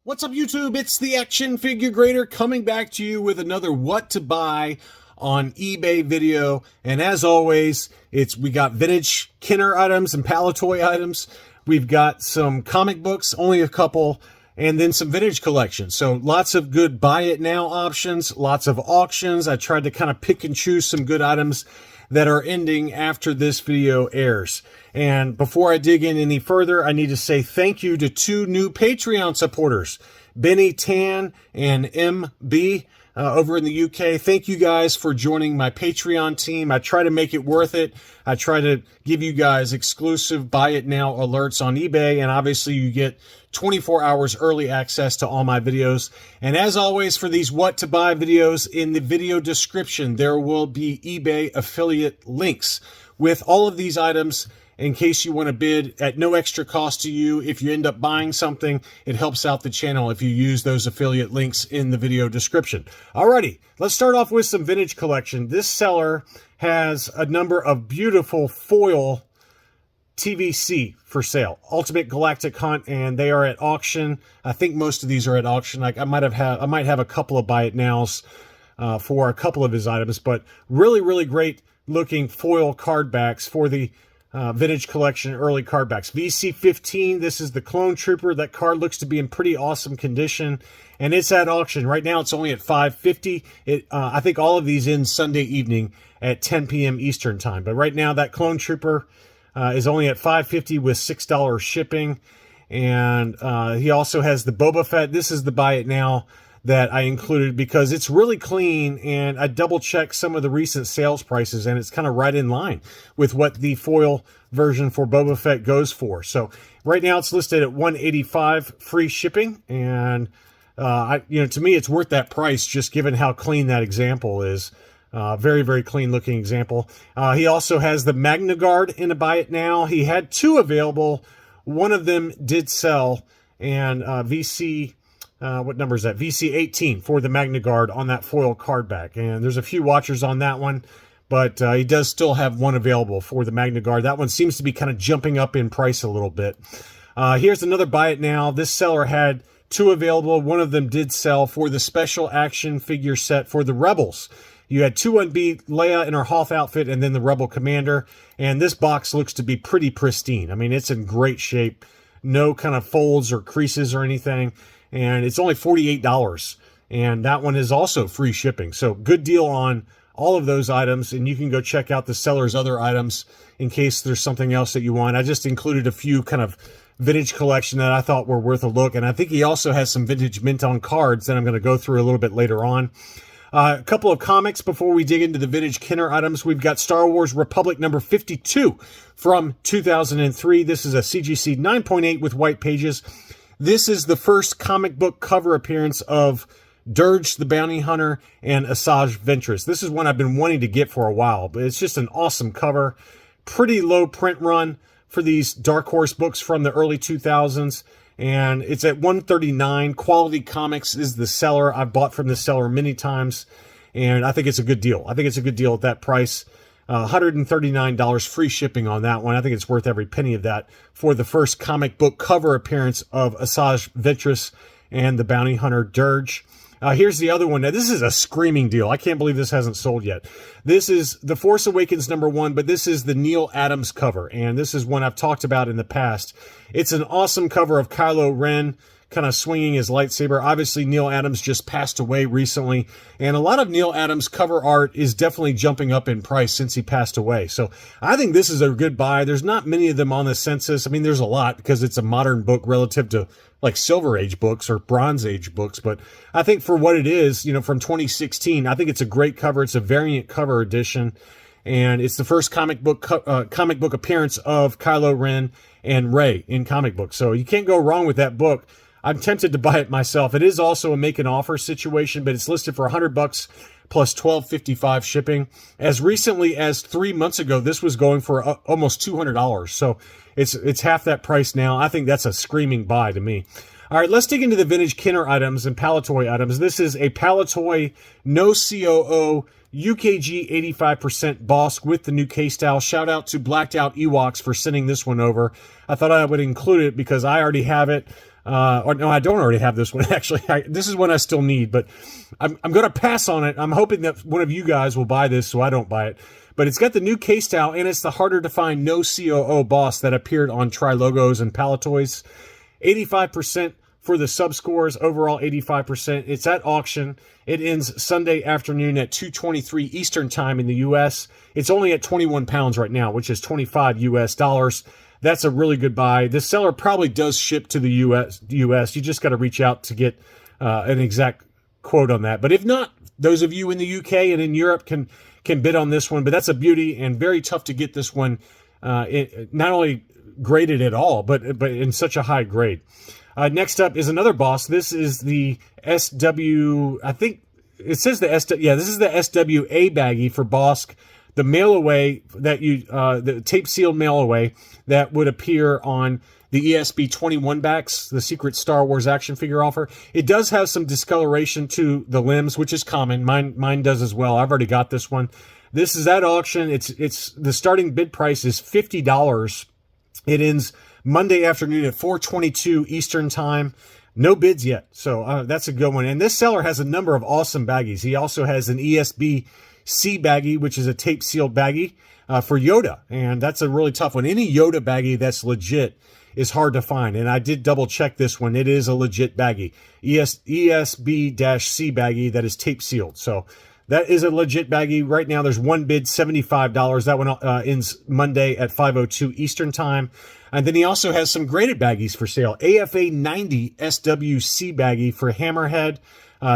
What's up, YouTube? It's the Action Figure Grader coming back to you with another what to buy on eBay video. And as always, we got vintage Kenner items and Palatoy items. We've got some comic books, only a couple, and then some vintage collections. So lots of good buy it now options, lots of auctions. I tried to kind of pick and choose some good items that are ending after this video airs. And before I dig in any further, I need to say thank you to two new Patreon supporters, Benny Tan and MB over in the UK. Thank you guys for joining my Patreon team. I try to make it worth it. I try to give you guys exclusive buy it now alerts on eBay, and obviously you get 24 hours early access to all my videos. And as always, for these what to buy videos, in the video description there will be eBay affiliate links with all of these items in case you want to bid at no extra cost to you. If you end up buying something, it helps out the channel if you use those affiliate links in the video description. Alrighty, let's start off with some vintage collection. This seller has a number of beautiful foil TVC for sale, Ultimate Galactic Hunt, and they are at auction. I think most of these are at auction. Like I might have a couple of buy it nows for a couple of his items, but really great looking foil card backs for the vintage collection early card backs. VC15, this is the Clone Trooper. That card looks to be in pretty awesome condition, and it's at auction. Right now it's only at $5.50. I think all of these end Sunday evening at 10 p.m. Eastern time. But right now that Clone Trooper is only at $5.50 with $6 shipping. And he also has the Boba Fett. This is the buy it now that I included because it's really clean, and I double checked some of the recent sales prices, and it's kind of right in line with what the foil version for Boba Fett goes for. So right now it's listed at $185 free shipping, and to me it's worth that price just given how clean that example is. Very clean looking example. He also has the Magna Guard in a buy it now. He had two available. One of them did sell, and VC what number is that? VC 18 for the Magna Guard on that foil card back. And there's a few watchers on that one, but he does still have one available for the Magna Guard. That one seems to be kind of jumping up in price a little bit. Here's another buy it now. This seller had two available. One of them did sell for the special action figure set for the Rebels. You had 2-1B Leia in her Hoth outfit and then the Rebel Commander. And this box looks to be pretty pristine. I mean, it's in great shape. No kind of folds or creases or anything. And it's only $48, and that one is also free shipping. So good deal on all of those items, and you can go check out the seller's other items in case there's something else that you want. I just included a few kind of vintage collection that I thought were worth a look, and I think he also has some vintage mint on cards that I'm going to go through a little bit later on. A couple of comics before we dig into the vintage Kenner items. We've got Star Wars Republic number 52 from 2003. This is a CGC 9.8 with white pages. This is the first comic book cover appearance of Dirge the Bounty Hunter and Asajj Ventress. This is one I've been wanting to get for a while, but it's just an awesome cover. Pretty low print run for these Dark Horse books from the early 2000s, and it's at $139. Quality Comics is the seller. I've bought from the seller many times, and I think it's a good deal. I think it's a good deal at that price. $139 free shipping on that one. I think it's worth every penny of that for the first comic book cover appearance of Asajj Ventress and the Bounty Hunter Dirge. Here's the other one. Now, this is a screaming deal. I can't believe this hasn't sold yet. This is The Force Awakens #1, but this is the Neil Adams cover, and this is one I've talked about in the past. It's an awesome cover of Kylo Ren kind of swinging his lightsaber. Obviously, Neil Adams just passed away recently, and a lot of Neil Adams cover art is definitely jumping up in price since he passed away. So I think this is a good buy. There's not many of them on the census. I mean, there's a lot because it's a modern book relative to like Silver Age books or Bronze Age books, but I think for what it is, from 2016, I think it's a great cover. It's a variant cover edition, and it's the first comic book appearance of Kylo Ren and Rey in comic books. So you can't go wrong with that book. I'm tempted to buy it myself. It is also a make an offer situation, but it's listed for $100 plus $12.55 shipping. As recently as 3 months ago, this was going for almost $200. So it's half that price now. I think that's a screaming buy to me. All right, let's dig into the vintage Kenner items and Palatoy items. This is a Palatoy no COO UKG 85% Bosk with the new K-Style. Shout out to Blacked Out Ewoks for sending this one over. I thought I would include it because I already have it. Or no, I don't already have this one. Actually, this is one I still need, but I'm going to pass on it. I'm hoping that one of you guys will buy this so I don't buy it. But it's got the new case style, and it's the harder to find no COO boss that appeared on Tri-Logos and Palatoys. 85% for the sub scores, overall 85%. It's at auction. It ends Sunday afternoon at 2:23 Eastern time in the U.S. It's only at 21 pounds right now, which is $25 US. That's a really good buy. This seller probably does ship to the U.S. You just got to reach out to get an exact quote on that. But if not, those of you in the U.K. and in Europe can bid on this one. But that's a beauty and very tough to get this one not only graded at all, but in such a high grade. Next up is another boss. This is the SW, I think it says the SW, yeah, this is the SWA baggie for Bosk, the mail away that the tape sealed mail away that would appear on the ESB 21 backs, the secret Star Wars action figure offer. It does have some discoloration to the limbs, which is common. Mine does as well. I've already got this one. This is at auction. It's the starting bid price is $50. It ends Monday afternoon at 4:22 Eastern time. No bids yet, so that's a good one. And this seller has a number of awesome baggies. He also has an ESB C baggie, which is a tape sealed baggie for Yoda, and that's a really tough one. Any Yoda baggie that's legit is hard to find, and I did double check this one. It is a legit baggie, ESB-C baggie that is tape sealed. So that is a legit baggie. Right now, there's one bid, $75. That one ends Monday at 5:02 Eastern time. And then he also has some graded baggies for sale. AFA 90 SWC baggie for Hammerhead.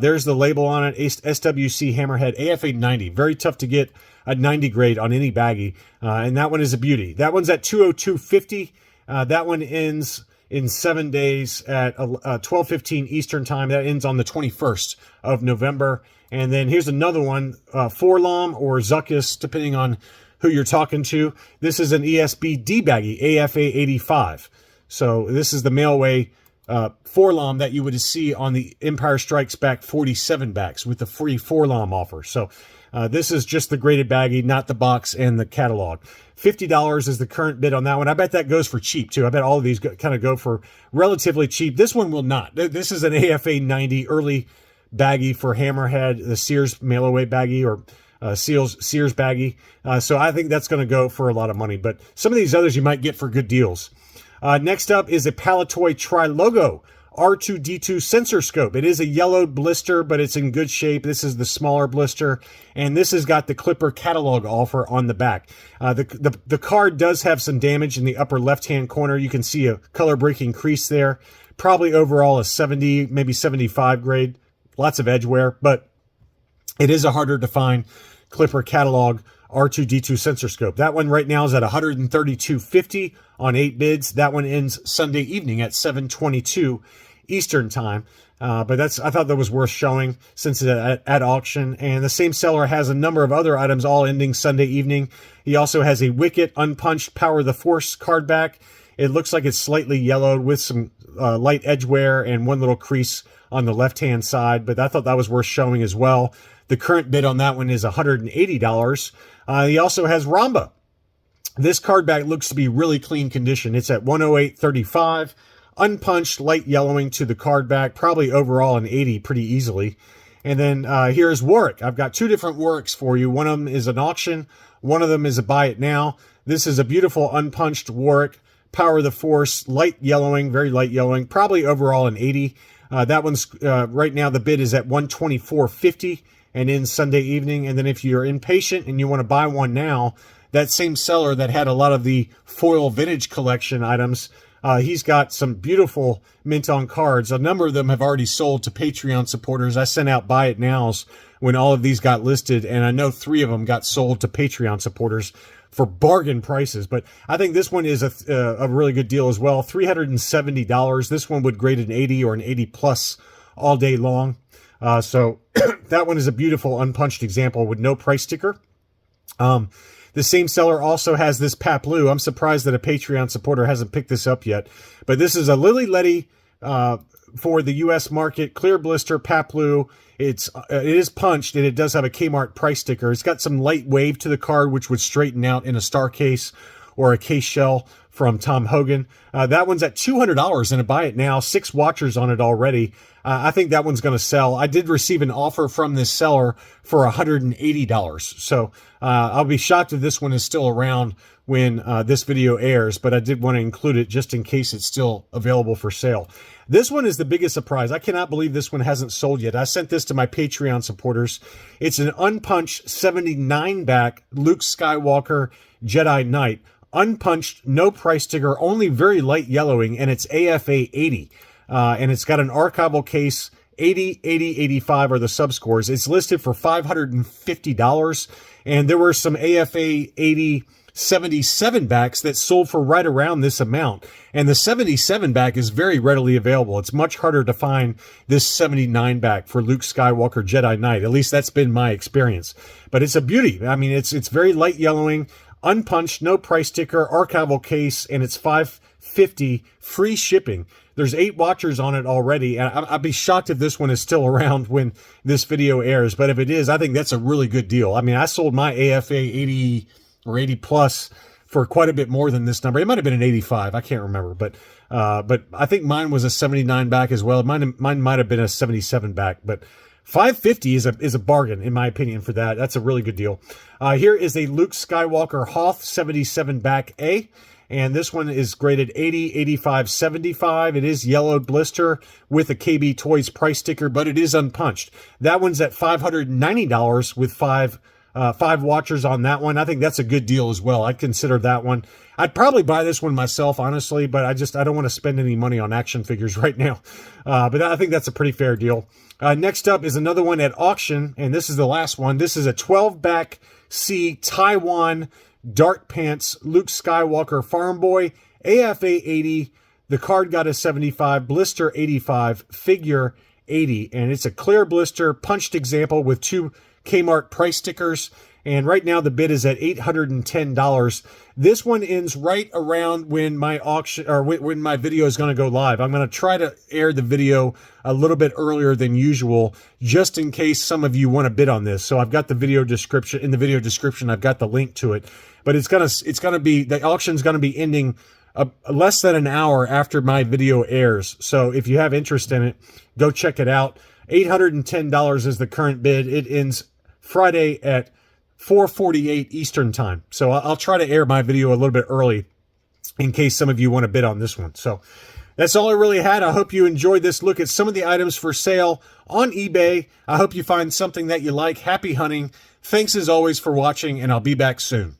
There's the label on it, SWC Hammerhead AFA 90. Very tough to get a 90 grade on any baggie. And that one is a beauty. That one's at 202.50. That one ends in 7 days at 12:15 Eastern time. That ends on the 21st of November. And then here's another one, Forlom or Zuckus, depending on who you're talking to. This is an ESB D baggie, AFA 85. So this is the mailway Forlom that you would see on the Empire Strikes Back 47 backs with the free Forlom offer. So this is just the graded baggie, not the box and the catalog. $50 is the current bid on that one. I bet that goes for cheap too. I bet all of these kind of go for relatively cheap. This one will not. This is an AFA 90 early baggie for Hammerhead, the Sears mail-away baggie or Sears baggie. So I think that's going to go for a lot of money. But some of these others you might get for good deals. Next up is a Palatoy Tri-Logo R2-D2 sensor scope. It is a yellowed blister, but it's in good shape. This is the smaller blister, and this has got the Clipper catalog offer on the back. The card does have some damage in the upper left-hand corner. You can see a color-breaking crease there. Probably overall a 70, maybe 75 grade. Lots of edge wear, but it is a harder to find Clipper catalog R2-D2 sensor scope. That one right now is at $132.50 on 8 bids. That one ends Sunday evening at 7:22 Eastern time. But I thought that was worth showing since it's at auction. And the same seller has a number of other items all ending Sunday evening. He also has a Wicket unpunched Power of the Force card back. It looks like it's slightly yellowed with some light edge wear and one little crease on the left-hand side, but I thought that was worth showing as well. The current bid on that one is $180. He also has Ramba. This card back looks to be really clean condition. It's at $108.35. Unpunched, light yellowing to the card back, probably overall an 80 pretty easily. And then here's Warwick. I've got two different Warwicks for you. One of them is an auction. One of them is a buy it now. This is a beautiful unpunched Warwick. Power of the Force, light yellowing, very light yellowing, probably overall an 80. That one's right now the bid is at $124.50 and ends Sunday evening. And then if you're impatient and you want to buy one now, that same seller that had a lot of the foil vintage collection items, he's got some beautiful mint on cards. A number of them have already sold to Patreon supporters. I sent out buy it nows when all of these got listed, and I know 3 of them got sold to Patreon supporters for bargain prices. But I think this one is a really good deal as well. $370. This one would grade an 80 or an 80 plus all day long. So that one is a beautiful unpunched example with no price sticker. The same seller also has this Paplu. I'm surprised that a Patreon supporter hasn't picked this up yet. But this is a Lily Letty for the U.S. market, clear blister Paplu. It is punched, and it does have a Kmart price sticker. It's got some light wave to the card, which would straighten out in a star case or a case shell from Tom Hogan. That one's at $200, and to buy it now, 6 watchers on it already. I think that one's going to sell. I did receive an offer from this seller for $180. So I'll be shocked if this one is still around when this video airs, but I did want to include it just in case it's still available for sale. This one is the biggest surprise. I cannot believe this one hasn't sold yet. I sent this to my Patreon supporters. It's an unpunched 79 back Luke Skywalker Jedi Knight. Unpunched, no price sticker, only very light yellowing, and it's AFA 80. And it's got an archival case. 80, 80, 85 are the subscores. It's listed for $550, and there were some AFA 80 77 backs that sold for right around this amount. And the 77 back is very readily available. It's much harder to find this 79 back for Luke Skywalker Jedi Knight. At least that's been my experience. But it's a beauty. I mean, it's very light yellowing, unpunched, no price sticker, archival case, and it's $550 free shipping. There's 8 watchers on it already, and I'd be shocked if this one is still around when this video airs. But if it is, I think that's a really good deal. I mean, I sold my AFA 80 or 80 plus for quite a bit more than this number. It might have been an 85. I can't remember, but I think mine was a 79 back as well. Mine might have been a 77 back, but $550 is a bargain in my opinion for that. That's a really good deal. Here is a Luke Skywalker Hoth 77 back A. And this one is graded 80, 85, 75. It is yellowed blister with a KB Toys price sticker, but it is unpunched. That one's at $590 with 5 watchers on that one. I think that's a good deal as well. I'd consider that one. I'd probably buy this one myself, honestly, but I don't want to spend any money on action figures right now. But I think that's a pretty fair deal. Next up is another one at auction, and this is the last one. This is a 12 back C Taiwan Dark Pants Luke Skywalker Farm Boy, AFA 80. The card got a 75, blister 85, figure 80, and it's a clear blister punched example with 2 Kmart price stickers, and right now the bid is at $810. This one ends right around when my auction or when my video is going to go live. I'm going to try to air the video a little bit earlier than usual, just in case some of you want to bid on this. So I've got the video description. In the video description, I've got the link to it, but it's gonna be the auction's going to be ending less than an hour after my video airs. So if you have interest in it, go check it out. $810 is the current bid. It ends Friday at 4:48 Eastern time. So I'll try to air my video a little bit early in case some of you want to bid on this one. So that's all I really had. I hope you enjoyed this look at some of the items for sale on eBay. I hope you find something that you like. Happy hunting. Thanks as always for watching, and I'll be back soon.